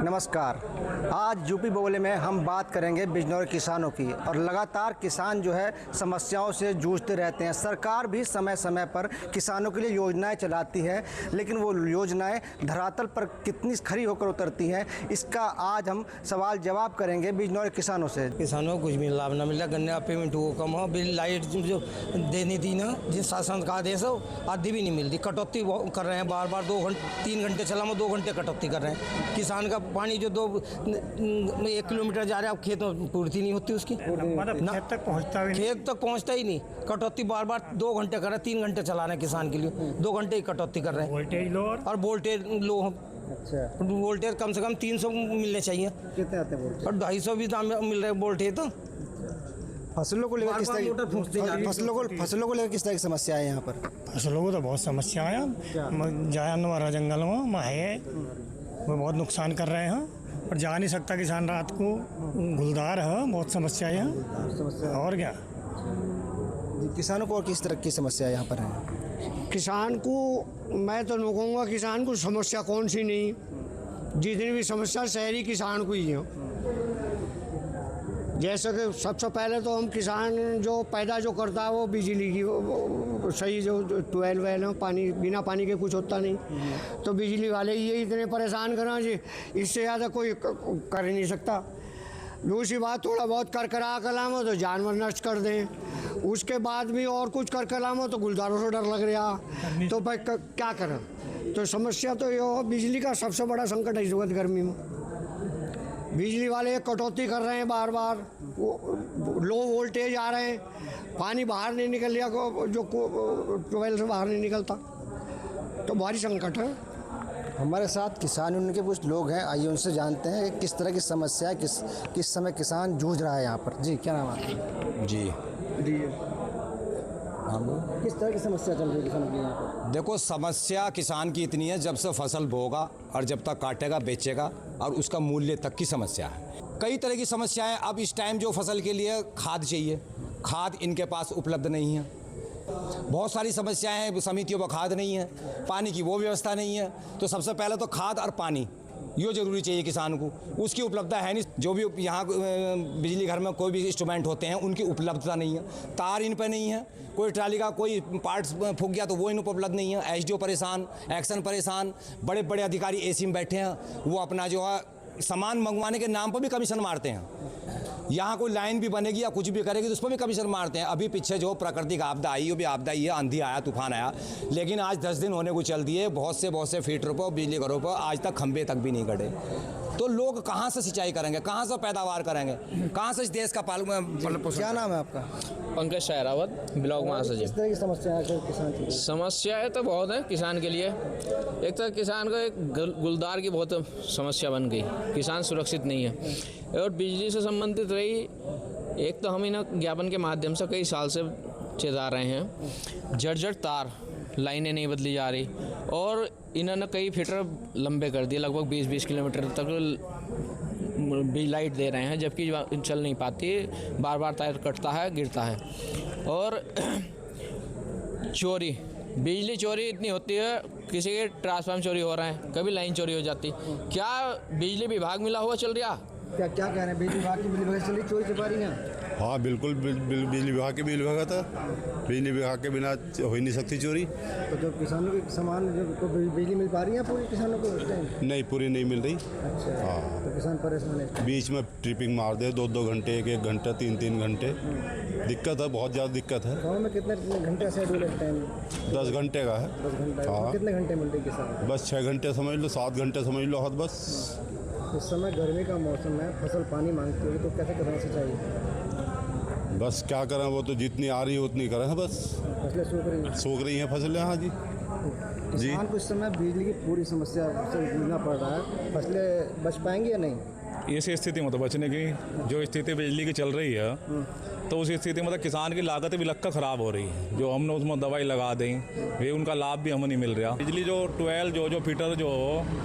नमस्कार। आज यूपी बोले में हम बात करेंगे बिजनौर किसानों की। और लगातार किसान जो है समस्याओं से जूझते रहते हैं। सरकार भी समय समय पर किसानों के लिए योजनाएं चलाती है, लेकिन वो योजनाएं धरातल पर कितनी खरी होकर उतरती हैं, इसका आज हम सवाल जवाब करेंगे बिजनौर किसानों से। किसानों को कुछ भी लाभ ना मिला, गन्ने का पेमेंट वो कम हो, बिल लाइट जो देनी थी ना, जिस शासन का आदेश हो आधी भी नहीं मिलती। कटौती कर रहे हैं बार बार, 3 घंटे चला मैं 2 घंटे कटौती कर रहे हैं। किसान का पानी जो 1 किलोमीटर जा रहा है, अब खेत में पूर्ति नहीं होती उसकी, खेत तक पहुँचता ही नहीं। कटौती बार बार 2 घंटे कर रहे हैं, 3 घंटे चला रहे हैं किसान के लिए, 2 घंटे ही कटौती कर रहे हैं। वोल्टेज लो और वोल्टेज लो। अच्छा, वोल्टेज कम से कम 300 मिलने चाहिए, कितने आते हैं? और 250 भी दाम मिल रहे वोल्टेज। तो फसलों को लेकर किस तरह फसलों को लेकर किस तरह की समस्या है यहाँ पर? फसलों को तो बहुत समस्या है। जानवर जंगल में है, वो बहुत नुकसान कर रहे हैं और जा नहीं सकता किसान रात को। गुलदार है, बहुत समस्याएं हैं। और क्या किसानों को और किस तरह की समस्या यहाँ पर है? किसान को मैं तो नहीं कहूँगा किसान को समस्या कौन सी नहीं, जितनी भी समस्या शहरी किसान को ही है। जैसे कि सबसे पहले तो हम किसान जो पैदा जो करता है वो बिजली की वो सही जो 12 वेल है, पानी बिना पानी के कुछ होता नहीं, तो बिजली वाले ये इतने परेशान करें जी, इससे ज़्यादा कोई कर ही नहीं सकता। दूसरी बात, थोड़ा बहुत कर कलाम हो तो जानवर नष्ट कर दें, उसके बाद भी और कुछ कर कलाम हो तो गुलदारों से डर लग रहा, तो भाई क्या करें। तो समस्या तो ये हो, बिजली का सबसे बड़ा संकट है इस वक्त गर्मी में। बिजली वाले कटौती कर रहे हैं बार बार, लो वोल्टेज आ रहे हैं, पानी बाहर नहीं निकल लिया, जो 12 से बाहर नहीं निकलता, तो भारी संकट है। हमारे साथ किसान उनके कुछ लोग हैं, आइए उनसे जानते हैं कि किस तरह की समस्या है, किस समय किसान जूझ रहा है यहाँ पर। जी, क्या नाम है आपका? जी किस तरह की समस्या चल रही है किसानों की यहाँ पर? देखो, समस्या किसान की इतनी है, जब से फसल बोगा और जब तक काटेगा बेचेगा और उसका मूल्य तक की समस्या है। कई तरह की समस्याएं। अब इस टाइम जो फसल के लिए खाद चाहिए, खाद इनके पास उपलब्ध नहीं है। बहुत सारी समस्याएं हैं, समितियों पर खाद नहीं है, पानी की वो व्यवस्था नहीं है। तो सबसे पहले तो खाद और पानी ये ज़रूरी चाहिए किसान को, उसकी उपलब्धता है नहीं। जो भी यहाँ बिजली घर में कोई भी इंस्ट्रूमेंट होते हैं उनकी उपलब्धता नहीं है, तार इन पर नहीं है, कोई ट्राली का कोई पार्ट्स फूक गया तो वो इन पर उपलब्ध नहीं है। एसडीओ परेशान, एक्शन परेशान, बड़े बड़े अधिकारी एसी में बैठे हैं, वो अपना जो है सामान मंगवाने के नाम पर भी कमीशन मारते हैं। यहाँ कोई लाइन भी बनेगी या कुछ भी करेगी तो उस पर भी कमीशन मारते हैं। अभी पीछे जो प्राकृतिक आपदा आई, वो भी आपदा ही है, आंधी आया, तूफान आया, लेकिन आज 10 दिन होने को चल दिए, बहुत से फीडरों पर, बिजली घरों पर आज तक खंभे तक भी नहीं गड़े। तो लोग कहाँ से सिंचाई करेंगे, कहाँ से पैदावार करेंगे, कहाँ से इस देश का पालन पोषण? क्या नाम है आपका? पंकज शाहरावत, ब्लॉक महासचिव। किस तरह की समस्या है किसान की? समस्याएं तो बहुत हैं किसान के लिए। एक तो किसान को एक गुलदार की बहुत समस्या बन गई, किसान सुरक्षित नहीं है। और बिजली से संबंधित रही, एक तो हम इन ज्ञापन के माध्यम से कई साल से चेता रहे हैं, जड़ तार, लाइनें नहीं बदली जा रही, और इन्होंने कई फीटर लंबे कर दिए, लगभग 20-20 किलोमीटर तक भी लाइट दे रहे हैं, जबकि चल नहीं पाती, बार बार तार कटता है, गिरता है। और चोरी, बिजली चोरी इतनी होती है, किसी के ट्रांसफार्मर चोरी हो रहे हैं, कभी लाइन चोरी हो जाती। क्या बिजली विभाग मिला हुआ चल रहा? क्या कह रहे हैं? बिजली विभाग की बिजली चली चोरी छुपा रही है? हाँ बिल्कुल, बिजली विभाग के बिल विभाग था, बिजली विभाग के बिना हो ही नहीं सकती चोरी। तो जो किसानों के सामान को बिजली मिल पा रही है पूरी किसानों को उस टाइम? नहीं, पूरी नहीं मिल रही। अच्छा, हाँ, तो किसान परेशान है। बीच में ट्रिपिंग मार दे, 2-2 घंटे, 1-1 घंटा, 3-3 घंटे, दिक्कत है, बहुत ज़्यादा दिक्कत है। गाँव में कितने घंटे शेड्यूल है टाइम? 10 घंटे का है। 10 घंटे? हाँ। कितने घंटे मिलते हैं किसान? बस 6 घंटे समझ लो, 7 घंटे समझ लो, हद बस। इस समय गर्मी का मौसम है, फसल पानी मांगती है, तो कैसे करना चाहिए? बस क्या करें, वो तो जितनी आ रही है उतनी करें, बस फसलें सूख रही हैं फसलें। हाँ जी किसान को इस समय बिजली की पूरी समस्या से जूझना पड़ रहा है। फसलें बच पाएंगी या नहीं? इस स्थिति में तो बचने की जो स्थिति बिजली की चल रही है, तो उस स्थिति में तो किसान की लागत भी लगकर ख़राब हो रही है। जो हमने उसमें दवाई लगा दी, वे उनका लाभ भी हमें नहीं मिल रहा। बिजली जो 12 जो फीटर जो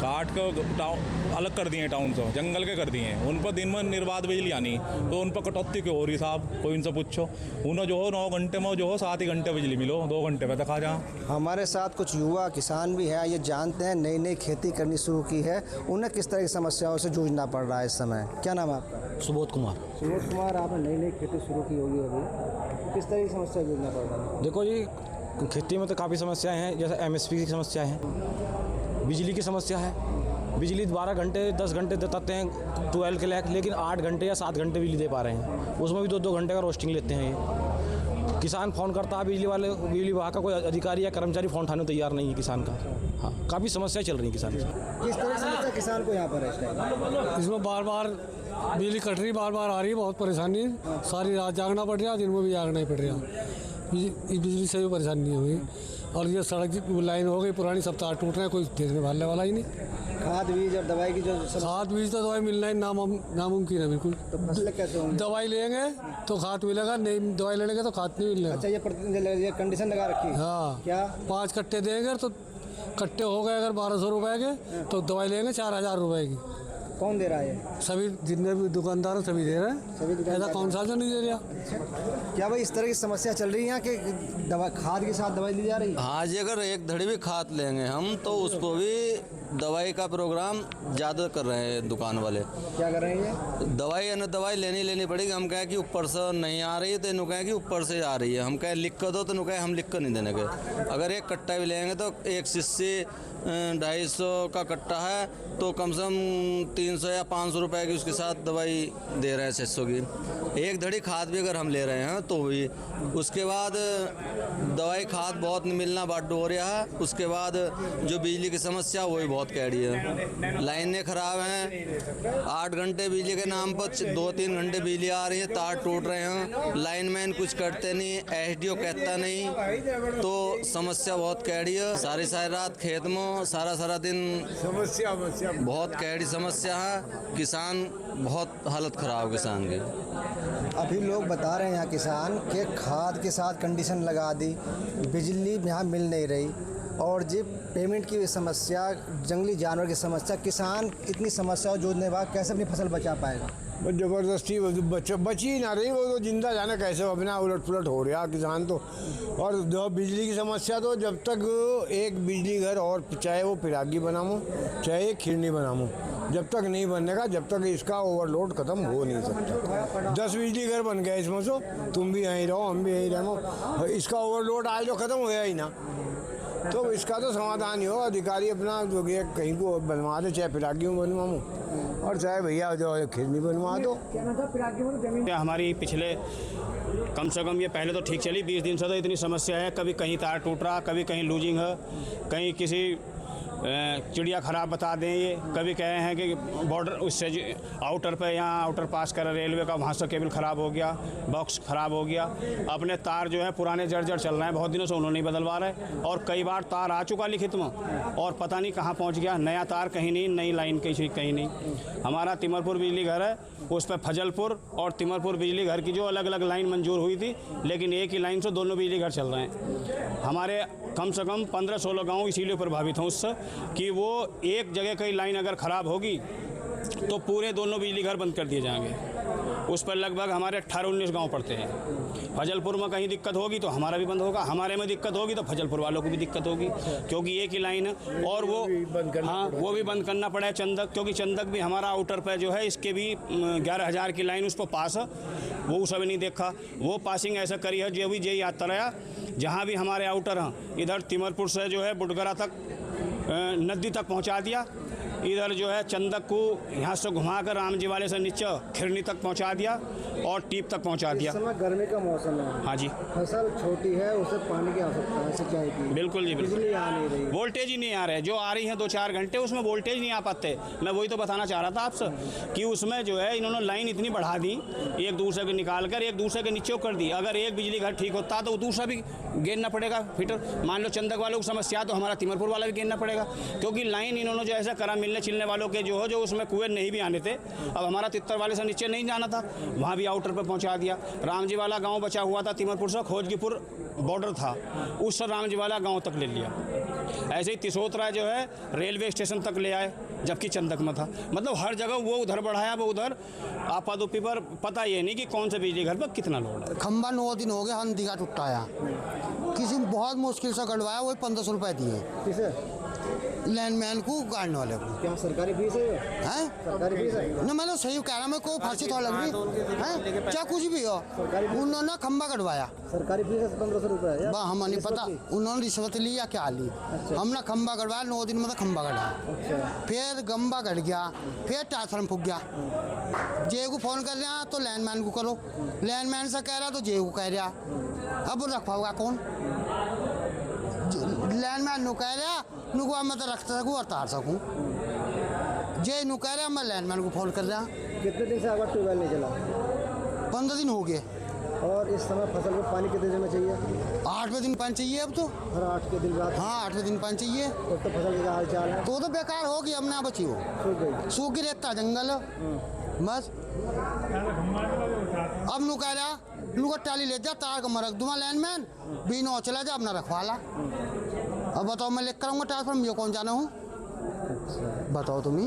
काट कर अलग कर दिए टाउन से, जंगल के कर दिए हैं, उन पर दिन में निर्बाध बिजली आनी, तो उन पर कटौती क्यों हो रही साहब? कोई उनसे पूछो। उन्हें जो हो 9 घंटे में जो हो 7 ही घंटे बिजली मिलो, 2 घंटे में तक आ जा। हमारे साथ कुछ युवा किसान भी हैं, ये जानते हैं नई नई खेती करनी शुरू की है, उन्हें किस तरह की समस्याओं से जूझना पड़ रहा है इस समय। क्या नाम है आपका? सुबोध कुमार। सुबोध कुमार, आपने नई नई खेती शुरू की होगी अभी, किस तरह की समस्या जूझना पड़ रहा है? देखो जी, खेती में तो काफ़ी समस्याएं हैं, जैसे MSP की समस्या है, बिजली की समस्या है। बिजली 12 घंटे 10 घंटे देते हैं 12 के लायक, लेकिन 8 घंटे या 7 घंटे बिजली दे पा रहे हैं, उसमें भी 2-2 घंटे का रोस्टिंग लेते हैं ये। किसान फ़ोन करता है, बिजली विभाग का कोई अधिकारी या कर्मचारी फ़ोन उठाने को तैयार नहीं है किसान का। हाँ, काफ़ी समस्याएं चल रही हैं किसान की। किस तरह की समस्या किसान को यहाँ पर है इस टाइम? इसमें बार बार बिजली कट रही, बार बार आ रही है, बहुत परेशानी। सारी रात जागना पड़ रहा है, दिन में भी जागना ही पड़ रहा है। बिजली से भी परेशानी हुई। और ये सड़क की लाइन हो गई पुरानी, सब तार टूट रहे हैं, कोई देखने वाले वाला ही नहीं। खाद बीज और दवाई की जो खाद बीज तो दवाई मिलना ही नामुमकिन है बिल्कुल। तो फसल कैसे होंगी? दवाई लेंगे तो खाद मिलेगा, नहीं दवाई लेंगे तो खाद नहीं मिलेगा। अच्छा, ये कंडीशन लगा रखी है हाँ, क्या? 5 कट्टे देंगे तो कट्टे हो गए अगर 1200 रुपए के, तो दवाई लेंगे 4000 रुपए की। कौन दे रहा है? सभी जितने भी दुकानदार हैं सभी दे रहे हैं। ऐसा कौन सा जो नहीं दे रहा? क्या भाई इस तरह की समस्या चल रही है कि दवा खाद के साथ दवाई ली जा रही है? हाँ जी, अगर एक धड़ी भी खाद लेंगे हम तो उसको भी दवाई का प्रोग्राम ज़्यादा कर रहे हैं दुकान वाले। क्या कर रहे हैं ये? दवाई लेनी पड़ेगी। हम कहें कि ऊपर से नहीं आ रही है तो इन्हों कहें कि ऊपर से आ रही है। हम कहें लिख कर दो तो कहें हम लिख कर नहीं देने के। अगर एक कट्टा भी लेंगे तो एक शीशी 250 का कट्टा है तो कम से कम 300 या 500 रुपए की उसके साथ दवाई दे रहे हैं 600 की। एक धड़ी खाद भी अगर हम ले रहे हैं तो भी उसके बाद दवाई खाद बहुत मिलना बाडू हो रहा है। उसके बाद जो बिजली की समस्या वही बहुत कैडी है। लाइनें ख़राब हैं, 8 घंटे बिजली के नाम पर 2-3 घंटे बिजली आ रही है, तार टूट रहे हैं, लाइनमैन कुछ करते नहीं, SDO कहता नहीं, तो समस्या बहुत कैडी है। सारी रात खेत में सारा दिन समस्या बहुत कैडी समस्या है। किसान बहुत हालत ख़राब किसान की। अभी लोग बता रहे हैं यहाँ किसान कि खाद के साथ कंडीशन लगा दी, बिजली यहाँ मिल नहीं रही, और जी पेमेंट की समस्या, जंगली जानवर की समस्या, किसान इतनी समस्याओं जूझने के बाद कैसे अपनी फसल बचा पाएगा? ज़बरदस्ती बची ही ना रही, वो तो जिंदा जाने कैसे अपना उलट पुलट हो रहा किसान तो। और जो बिजली की समस्या तो जब तक एक बिजली घर और चाहे वो पिरागी बनाऊँ चाहे एक खिरनी बनाऊँ, जब तक नहीं बनने का जब तक इसका ओवरलोड ख़त्म हो नहीं सकता। 10 बिजली घर बन गए इसमें से, तुम भी यहीं रहो हम भी यहीं रहो, इसका ओवरलोड आज जो ख़त्म होया ही ना, तो इसका तो समाधान ही हो। अधिकारी अपना जो कहीं को बनवा दे, चाहे पिरागियों बनवाऊँ और चाहे भैया जो खिरनी बनवा दो। हमारी पिछले कम से कम ये पहले तो ठीक चली, 20 दिन से तो इतनी समस्या है। कभी कहीं तार टूट रहा, कभी कहीं लूजिंग है, कहीं किसी चिड़िया ख़राब बता दें। ये कभी कहे हैं कि बॉर्डर उससे आउटर पे यहाँ आउटर पास कर रेलवे का, वहाँ से केबल ख़राब हो गया, बॉक्स ख़राब हो गया। अपने तार जो है पुराने जड़ चल रहे हैं, बहुत दिनों से उन्होंने नहीं बदलवा रहे, और कई बार तार आ चुका लिखित में और पता नहीं कहाँ पहुँच गया। नया तार कहीं नहीं, नई लाइन कहीं नहीं। हमारा तिमरपुर बिजली घर है, उस पर फजलपुर और तिमरपुर बिजली घर की जो अलग अलग लाइन मंजूर हुई थी, लेकिन एक ही लाइन से दोनों बिजली घर चल रहे हैं। हमारे कम से कम 15-16 गाँव इसीलिए प्रभावित हैं उससे कि वो एक जगह कहीं लाइन अगर ख़राब होगी तो पूरे दोनों बिजली घर बंद कर दिए जाएंगे। उस पर लगभग हमारे 18-19 गांव पड़ते हैं। फजलपुर में कहीं दिक्कत होगी तो हमारा भी बंद होगा, हमारे में दिक्कत होगी तो फजलपुर वालों को भी दिक्कत होगी, क्योंकि एक ही लाइन है। और वो वो भी बंद करना पड़ा है चंदक, क्योंकि चंदक भी हमारा आउटर पर जो है, इसके भी 11,000 की लाइन उस पर पास है, वो उसे भी नहीं देखा। वो पासिंग ऐसा करी है जो भी जे याद तरया, जहाँ भी हमारे आउटर हैं, इधर तिमरपुर से जो है बुटगरा तक नदी तक पहुँचा दिया, इधर जो है चंदक को यहाँ से घुमाकर रामजी वाले से नीचे खिरनी तक पहुँचा दिया और टीप तक पहुँचा दिया। इस समय गर्मी का मौसम है। हाँ जी, फसल छोटी है, उसे पानी की आवश्यकता है, सिंचाई की। बिल्कुल जी, बिल्कुल। बिजली आ नहीं रही, वोल्टेज ही नहीं आ रहे, जो आ रही हैं 2-4 घंटे उसमें वोल्टेज नहीं आ पाते। मैं वही तो बताना चाह रहा था आपसे कि उसमें जो है इन्होंने लाइन इतनी बढ़ा दी, एक दूसरे को निकाल कर एक दूसरे के नीचे कर दी। अगर एक बिजली घर ठीक होता तो दूसरा भी गेनना पड़ेगा फिटर। मान लो चंदक वालों को समस्या तो हमारा तिमरपुर वाला भी गेनना पड़ेगा, क्योंकि लाइन इन्होंने जो ऐसा करा मिल हिलने चिलने वालों के जो उसमें कुएं नहीं भी आने थे। अब हमारा तितर वाले से नीचे नहीं जाना था, वहाँ भी आउटर पर पहुँचा दिया। रामजी वाला गाँव बचा हुआ था तिमरपुर से, खोजकीपुर बॉर्डर था, उस रामजी वाला गाँव तक ले लिया। ऐसे ही तिसोतरा जो है रेलवे स्टेशन तक ले आए, जबकि चंदक में था। मतलब हर जगह वो उधर बढ़ाया, वो उधर आपादोपी पर पता ये नहीं कि कौन से बिजली घर पर कितना लोड है। खंबा 9 दिन हो गए हंदी का टुटाया, किसी ने बहुत मुश्किल से गड़वाया, वही 1500 रुपये दिए। किसे? लैंडमैन को, गाड़ने वाले को। क्या सरकारी फीस है? हैं? सरकारी फीस है? ना मैं तो सही कह रहा, मैं कोई फांसी थोड़ा लग रही है, क्या कुछ भी हो, उन्होंने खंबा कटवाया। सरकारी फीस 1500 रुपये? हमें नहीं पता उन्होंने रिश्वत ली या क्या ली। हमने खंबा कटवाया, 9 दिन में तो खंबा कटा, फिर गंबा कट गया, फिर ट्रांसफार्मर फूक गया। जे को फ़ोन कर रहा तो लैंडमैन को करो, लैंडमैन से कह रहा तो जे को कह रहा। अब रखवाओगा कौन? लैंडमैन नु कह रहा नुको मैं तो रख सकूँ और तार सकूँ, जे नु कह रहा मैं लैंडमैन को फ़ोन कर रहा। कितने दिन से आपका ट्यूबवेल नहीं चला? 15 दिन हो गए। और इस समय फसल को पानी कितने दिन में चाहिए? 8वें दिन पानी चाहिए अब तो। हर 8 के दिन बाद? हाँ 8वें दिन पानी चाहिए। तो फसल का हाल चाल है? तो बेकार होगी, अब ना बची हो, सूख गई, सूख गिर रहता जंगल बस। अब नु कह रहा नुको टाली ले जा, तार को मैं रख दूंगा लैंडमैन, बीनो चला जा अपना रखवा ला। अब बताओ मैं लेकर आऊँगा ट्रांसफार्मर, मैं कौन जाना हूँ? बताओ तुम ही।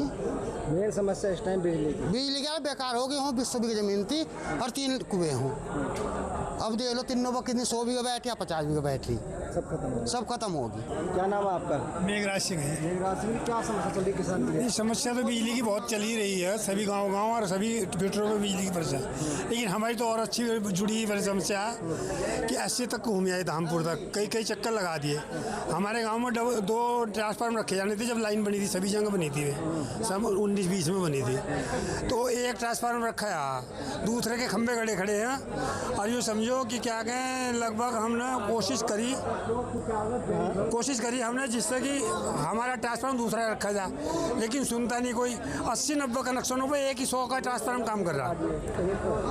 मेन समस्या इस टाइम बिजली क्या बेकार हो गई हूँ। 20 बीघे जमीन थी और 3 कुएं हूँ। अब देख लो तीनों पर कितनी 100 बीघे बैठ या 50 बीघे बैठी, सब खत्म होगी। क्या नाम है आपका? मेघराज सिंह है। मेघराज सिंह, क्या समस्या चल रही है किसान की? ये समस्या तो बिजली की बहुत चल ही रही है, सभी गांव और सभी पेट्रोल में बिजली की परेशानी। लेकिन हमारी तो और अच्छी जुड़ी हुई समस्या है कि 80 तक घूम आए धामपुर तक, कई चक्कर लगा दिए। हमारे गाँव में 2 ट्रांसफार्मर रखे जाने थे जब लाइन बनी थी, सभी जगह बनी थी, सब 19-20 में बनी थी। तो एक ट्रांसफार्मर रखा है, दूसरे के खंभे खड़े हैं। और यूँ समझो कि क्या कहें, लगभग हमने कोशिश करी हमने जिससे कि हमारा ट्रांसफार्मर दूसरा रखा जाए, लेकिन सुनता नहीं कोई। 80-90 कनेक्शनों पे एक ही 100 का ट्रांसफार्मर काम कर रहा,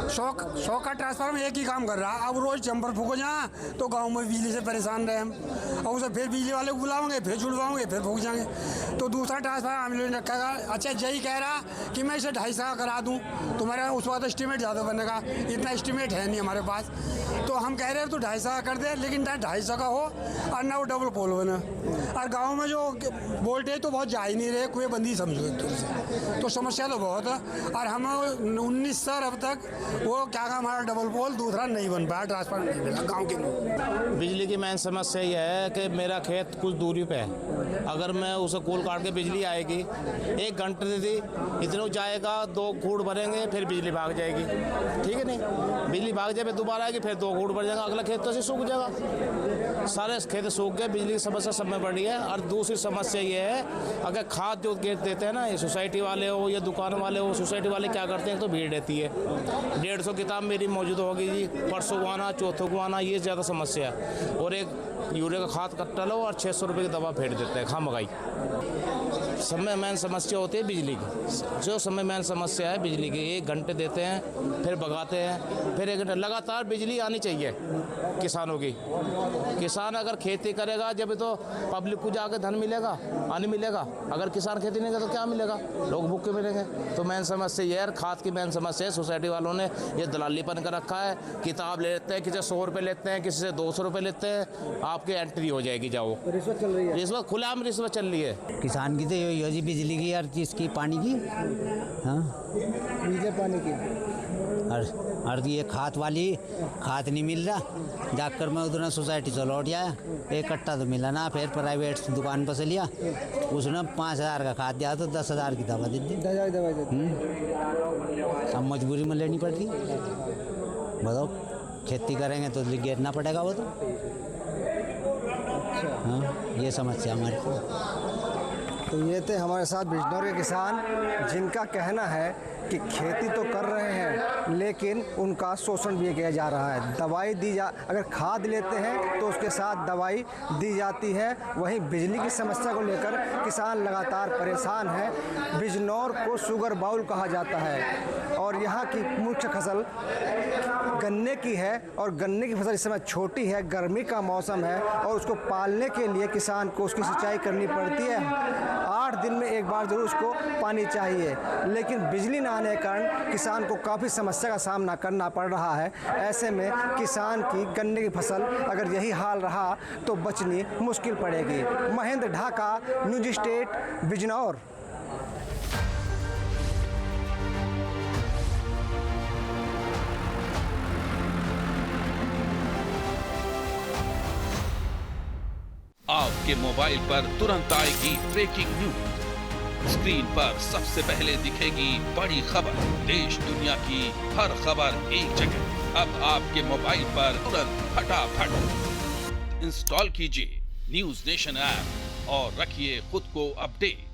100 का ट्रांसफार्मर एक ही काम कर रहा। अब रोज चंबर फूको जहाँ तो गाँव में बिजली से परेशान रहे हम, और उसे फिर बिजली वाले को बुलाओगे, फिर जुड़वाओगे, फिर फूक जाएंगे। तो दूसरा ट्रांसफार्मर हम लोग रखा। अच्छा यही कह रहा कि मैं इसे 250 का करा दूँ, तुम्हारा उस वक्त एस्टीमेट ज़्यादा बनेगा, इतना एस्टीमेट है नहीं हमारे पास। तो हम कह रहे हैं तो 250 का कर दे, लेकिन ना 250 का हो और ना वो डबल पोल बने। और गांव में जो वोल्टेज तो बहुत जा ही नहीं रहे, कुएं बंदी समझो एक तरह से, तो समस्या तो बहुत है। और हम 19 साल अब तक वो क्या कहा, हमारा डबल पोल दूसरा नहीं बन पाया, ट्रांसफार्मर नहीं मिला गाँव के लोग। बिजली की मेन समस्या ये है कि मेरा खेत कुछ दूरी पे है, अगर मैं उसे कोल काट के बिजली आएगी 1 घंटे दी इतना जाएगा, 2 खूड़ भरेंगे फिर बिजली भाग जाएगी, ठीक है नहीं, बिजली भाग जाए फिर दोबारा आएगी, फिर 2 खूड़ भर जाएगा, अगला खेत तो ऐसे सूख जाएगा। सारे खेत सूख गए, बिजली की समस्या सब में बढ़ी है। और दूसरी समस्या ये है, अगर खाद जो देते हैं ना, ये सोसाइटी वाले हो या दुकान वाले हो, सोसाइटी वाले क्या करते हैं, तो भीड़ रहती है। 150 किताब मेरी मौजूद होगी जी, परसों को आना, चौथों को आना, ये ज़्यादा समस्या है। और एक यूरिया का खाद कट्टा लो और 600 रुपये की दवा फेंक देते हैं, खामगाई। समय मेन समस्या होती है बिजली की, जो समय मेन समस्या है बिजली की। 1 घंटे देते हैं फिर भगाते हैं, फिर 1 घंटे लगातार बिजली आनी चाहिए किसानों की। किसान अगर खेती करेगा जब तो पब्लिक को जाके धन मिलेगा, अन्न मिलेगा। अगर किसान खेती नहीं करेगा तो क्या मिलेगा, लोग भूखे मिलेंगे। तो मेन समस्या ये है, खाद की मेन समस्या है। सोसाइटी वालों ने ये दलालीपन कर रखा है, किताब ले लेते हैं, किसी से 100 रुपये लेते हैं, किसी से 200 रुपये लेते हैं, आपकी एंट्री हो जाएगी, जाओ। रिश्वत चल रही है, रिश्वत खुलेआम रिश्वत चल रही है। किसान की तो यही हो जी, बिजली की, हर चीज़ की, पानी की, हाँ बिजली पानी की। और ये खाद वाली खाद नहीं मिल रहा, जाकर मैं उधर सोसाइटी से लौट आया, 1 कट्टा तो मिला ना, फिर प्राइवेट दुकान पर से लिया, उसने 5000 का खाद दिया तो 10,000 की दवा दे दी। 10,000 की दवा दे दी। अब मजबूरी में लेनी पड़ती, बताओ खेती करेंगे तो गिरना पड़ेगा वो तो। हाँ ये समस्या हमारी। तो ये थे हमारे साथ बिजनौर के किसान, जिनका कहना है कि खेती तो कर रहे हैं लेकिन उनका शोषण भी किया जा रहा है। दवाई अगर खाद लेते हैं तो उसके साथ दवाई दी जाती है। वहीं बिजली की समस्या को लेकर किसान लगातार परेशान हैं। बिजनौर को शुगर बाउल कहा जाता है और यहाँ की मुख्य फसल गन्ने की है और गन्ने की फसल इस समय छोटी है, गर्मी का मौसम है और उसको पालने के लिए किसान को उसकी सिंचाई करनी पड़ती है। 8 दिन में एक बार जरूर उसको पानी चाहिए। लेकिन बिजली न आने के कारण किसान को काफ़ी समस्या का सामना करना पड़ रहा है। ऐसे में किसान की गन्ने की फसल अगर यही हाल रहा तो बचनी मुश्किल पड़ेगी। Mahendra Dhaka, news state, Bijnor. आपके मोबाइल पर तुरंत आएगी ब्रेकिंग न्यूज। स्क्रीन पर सबसे पहले दिखेगी बड़ी खबर। देश दुनिया की हर खबर एक जगह। अब आपके मोबाइल पर तुरंत फटाफट इंस्टॉल कीजिए न्यूज नेशन ऐप और रखिए खुद को अपडेट।